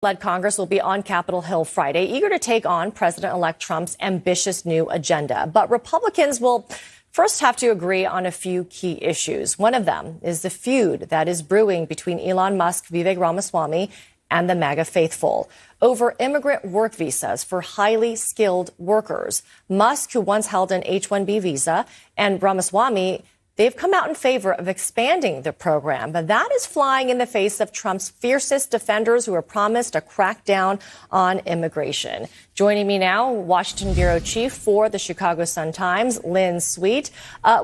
Led Congress will be on Capitol Hill Friday, eager to take on President-elect Trump's ambitious new agenda. But Republicans will first have to agree on a few key issues. One of them is the feud that is brewing between Elon Musk VI Ramaswami and the Maga faithful over immigrant work visas for highly skilled workers. Musk, who once held an H-1B visa, and Ramaswami, they've come out in favor of expanding the program, but that is flying in the face of Trump's fiercest defenders who are promised a crackdown on immigration. Joining me now, Washington Bureau Chief for the Chicago Sun-Times, Lynn Sweet.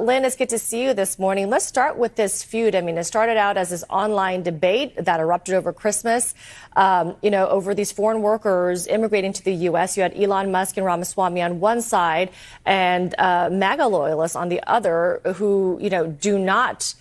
Lynn, it's good to see you this morning. Let's start with this feud. I mean, it started out as this online debate that erupted over Christmas, over these foreign workers immigrating to the U.S. You had Elon Musk and Ramaswamy on one side and Maga loyalists on the other who, do not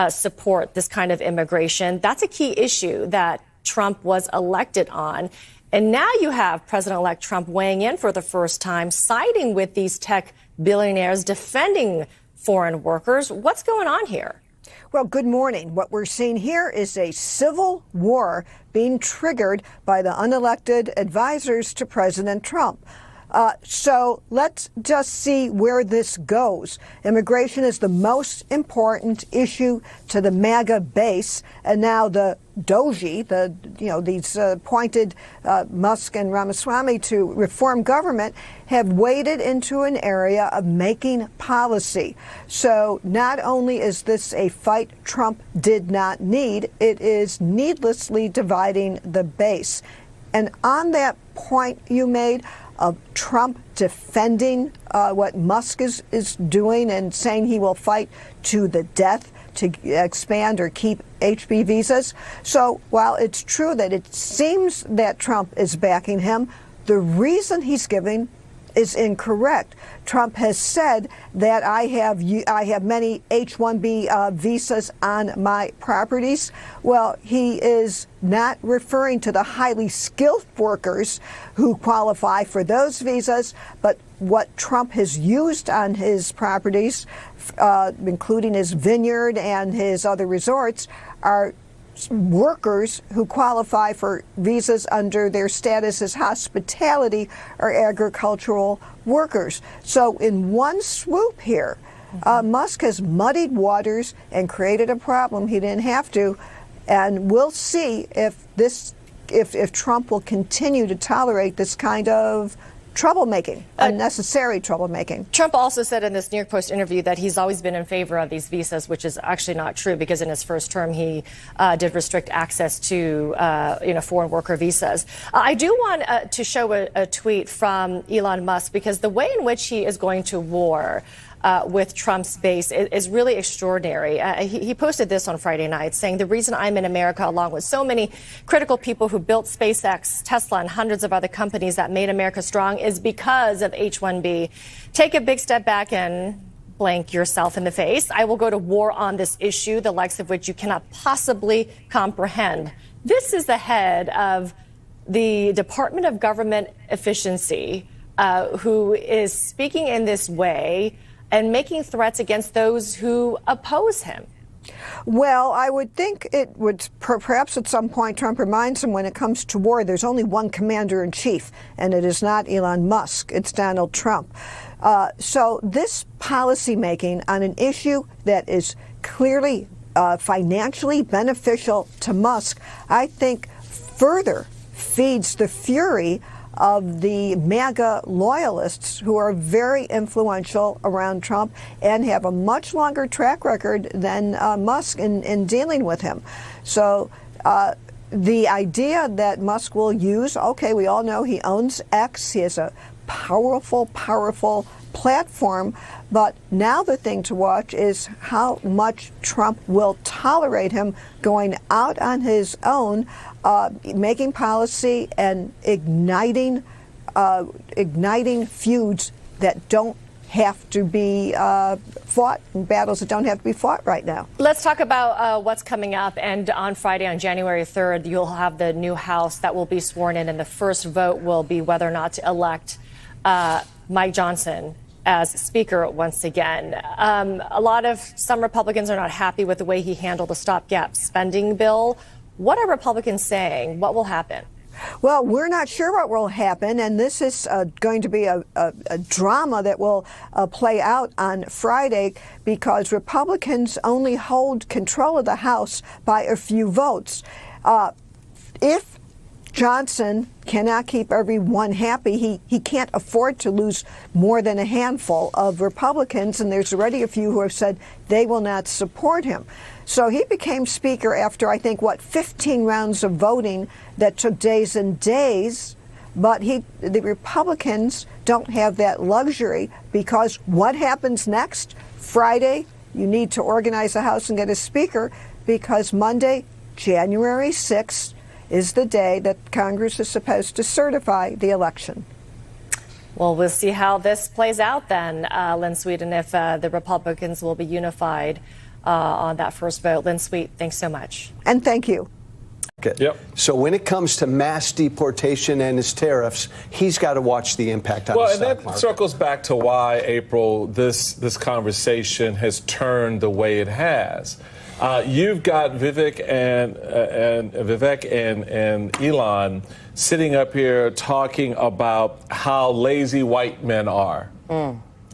support this kind of immigration. That's a key issue that Trump was elected on. And now you have President-elect Trump weighing in for the first time, siding with these tech billionaires, defending foreign workers. What's going on here? Well, good morning. What we're seeing here is a civil war being triggered by the unelected advisors to President Trump. So let's just see where this goes. Immigration is the most important issue to the MAGA base, and now the doji, these appointed Musk and Ramaswamy to reform government, have waded into an area of making policy. So not only is this a fight Trump did not need, it is needlessly dividing the base. And on that point you made, of Trump defending what Musk is doing and saying he will fight to the death to expand or keep HB visas. So while it's true that it seems that Trump is backing him, the reason he's giving is incorrect. Trump has said that I have many H-1B visas on my properties. Well, he is not referring to the highly skilled workers who qualify for those visas, but what Trump has used on his properties, including his vineyard and his other resorts, are workers who qualify for visas under their status as hospitality or agricultural workers. So in one swoop here, Musk has muddied waters and created a problem he didn't have to. And we'll see if Trump will continue to tolerate this kind of troublemaking, unnecessary troublemaking. Trump also said in this New York Post interview that he's always been in favor of these visas, which is actually not true because in his first term he did restrict access to foreign worker visas. I do want to show a tweet from Elon Musk because the way in which he is going to war with Trump's base is really extraordinary. He posted this on Friday night saying, the reason I'm in America, along with so many critical people who built SpaceX, Tesla, and hundreds of other companies that made America strong, is because of H-1B. Take a big step back and blank yourself in the face. I will go to war on this issue, the likes of which you cannot possibly comprehend. This is the head of the Department of Government Efficiency who is speaking in this way and making threats against those who oppose him. Well, I would think it would perhaps at some point Trump reminds him when it comes to war, there's only one commander in chief, and it is not Elon Musk, it's Donald Trump. So this policy making on an issue that is clearly financially beneficial to Musk, I think further feeds the fury of the MAGA loyalists who are very influential around Trump and have a much longer track record than Musk in dealing with him. So the idea that Musk will use, okay, we all know he owns X, he has a powerful platform, but now the thing to watch is how much Trump will tolerate him going out on his own, making policy and igniting feuds that don't have to be fought, and battles that don't have to be fought right now. Let's talk about what's coming up. And on Friday, on January 3rd, you'll have the new House that will be sworn in, and the first vote will be whether or not to elect Mike Johnson as Speaker once again. Some Republicans are not happy with the way he handled the stopgap spending bill. What are Republicans saying? What will happen? Well, we're not sure what will happen, and this is going to be a drama that will play out on Friday because Republicans only hold control of the House by a few votes. If Johnson cannot keep everyone happy, he can't afford to lose more than a handful of Republicans, and there's already a few who have said they will not support him. So he became Speaker after, I think, 15 rounds of voting that took days and days. But the Republicans don't have that luxury because what happens next? Friday, you need to organize the House and get a Speaker because Monday, January 6th, is the day that Congress is supposed to certify the election. Well, we'll see how this plays out then, Lynn Sweet, and if the Republicans will be unified on that first vote. Lynn Sweet, thanks so much. And thank you. Yep. So when it comes to mass deportation and his tariffs, he's got to watch the impact on the stock market. Well, and that circles back to why, April, this conversation has turned the way it has. You've got Vivek and Elon sitting up here talking about how lazy white men are.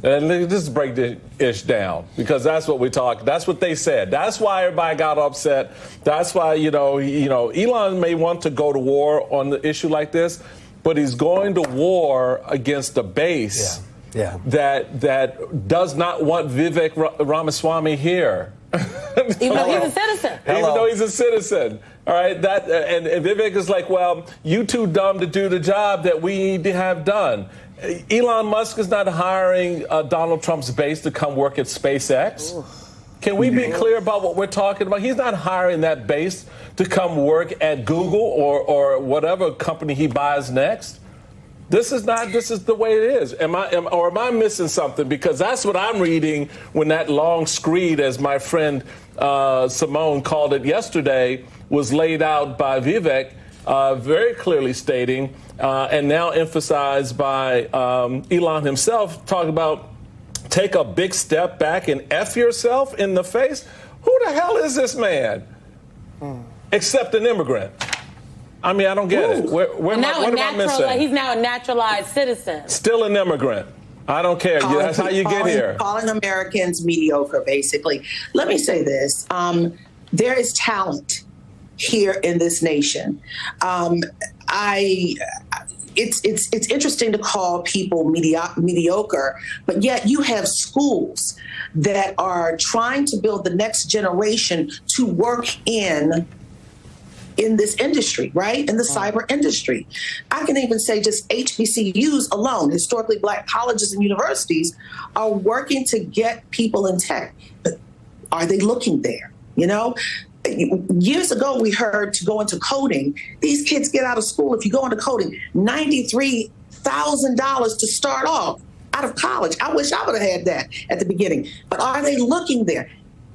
And let's just break this ish down because that's what we talk. That's what they said. That's why everybody got upset. That's why Elon may want to go to war on the issue like this, but he's going to war against a base that does not want Vivek Ramaswamy here. Even though he's a citizen. Even though he's a citizen. All right. And Vivek is like, well, you too dumb to do the job that we need to have done. Elon Musk is not hiring Donald Trump's base to come work at SpaceX. Ooh. Can we be clear about what we're talking about? He's not hiring that base to come work at Google or whatever company he buys next. This is the way it is. Am I missing something? Because that's what I'm reading when that long screed, as my friend Simone called it yesterday, was laid out by Vivek, very clearly stating, and now emphasized by Elon himself, talking about take a big step back and F yourself in the face. Who the hell is this man? Except an immigrant. I mean, I don't get it. What am I missing? He's now a naturalized citizen. Still an immigrant. I don't care. That's how you get here. Calling Americans mediocre, basically. Let me say this. There is talent here in this nation. It's interesting to call people mediocre, but yet you have schools that are trying to build the next generation to work in this industry, right? In the cyber industry. I can even say just HBCUs alone, historically black colleges and universities, are working to get people in tech. But are they looking there? You know, years ago, we heard to go into coding. These kids get out of school, if you go into coding, $93,000 to start off out of college. I wish I would have had that at the beginning. But are they looking there?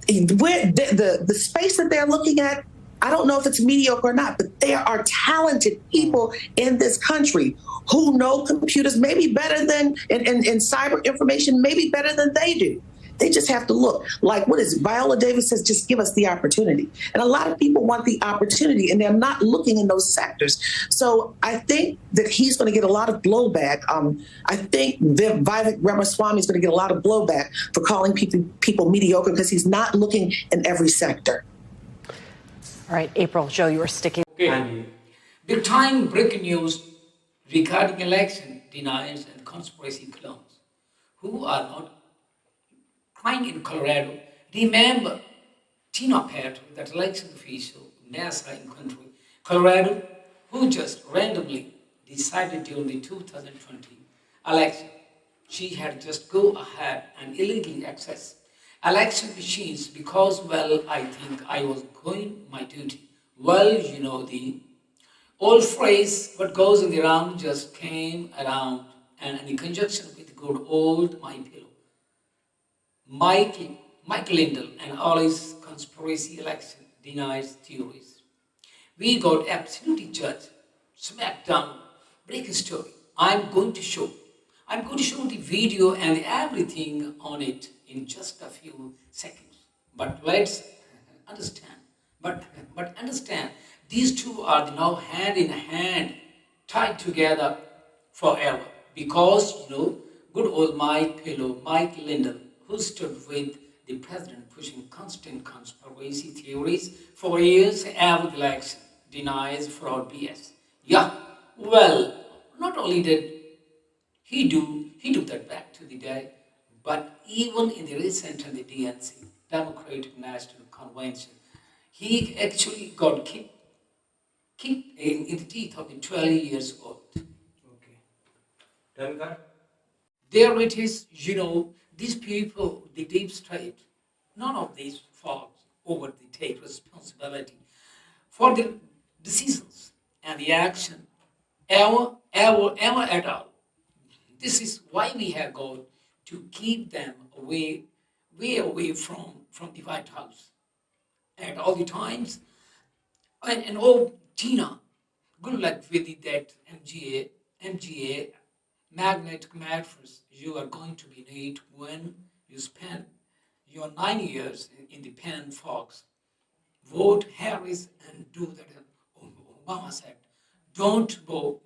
The space that they're looking at, I don't know if it's mediocre or not, but there are talented people in this country who know computers maybe better than, and cyber information maybe better than they do. They just have to look. Like, what is it? Viola Davis says, just give us the opportunity. And a lot of people want the opportunity, and they're not looking in those sectors. So I think that he's going to get a lot of blowback. I think Vivek Ramaswamy is going to get a lot of blowback for calling people mediocre because he's not looking in every sector. All right, April, Joe, you were sticking. Okay. Big time breaking news regarding election deniers and conspiracy clones who are not crying in Colorado. Remember Tina Petro, that election official, NASA in country, Colorado, who just randomly decided during the 2020 election, she had just go ahead and illegally access election machines because, well, I think I was going my duty. Well, you know, the old phrase, what goes in the round just came around, and in conjunction with good old my pillow. Mike Lindell and all his conspiracy election denies theories. We got absolutely judged, smack down, breaking story. I'm going to show the video and everything on it in just a few seconds. But let's understand. But understand, these two are now hand in hand fight together forever. Because, good old my pillow, Mike Lindell, who stood with the president pushing constant conspiracy theories for years after the election, denies fraud BS. Yeah, well, not only did he do that back to the day, but even in the recent and the DNC, Democratic National Convention, he actually got kicked in the teeth of the 12 years old. Okay. Done that? There it is, these people, the deep state, none of these folks overtly take responsibility for the decisions and the action ever at all. This is why we have got to keep them way away from the White House at all the times. And oh, Tina, good luck with that MGA, magnetic mattress you are going to be need when you spend your 9 years in the pen fox. Vote Harris and do that. Obama said, don't vote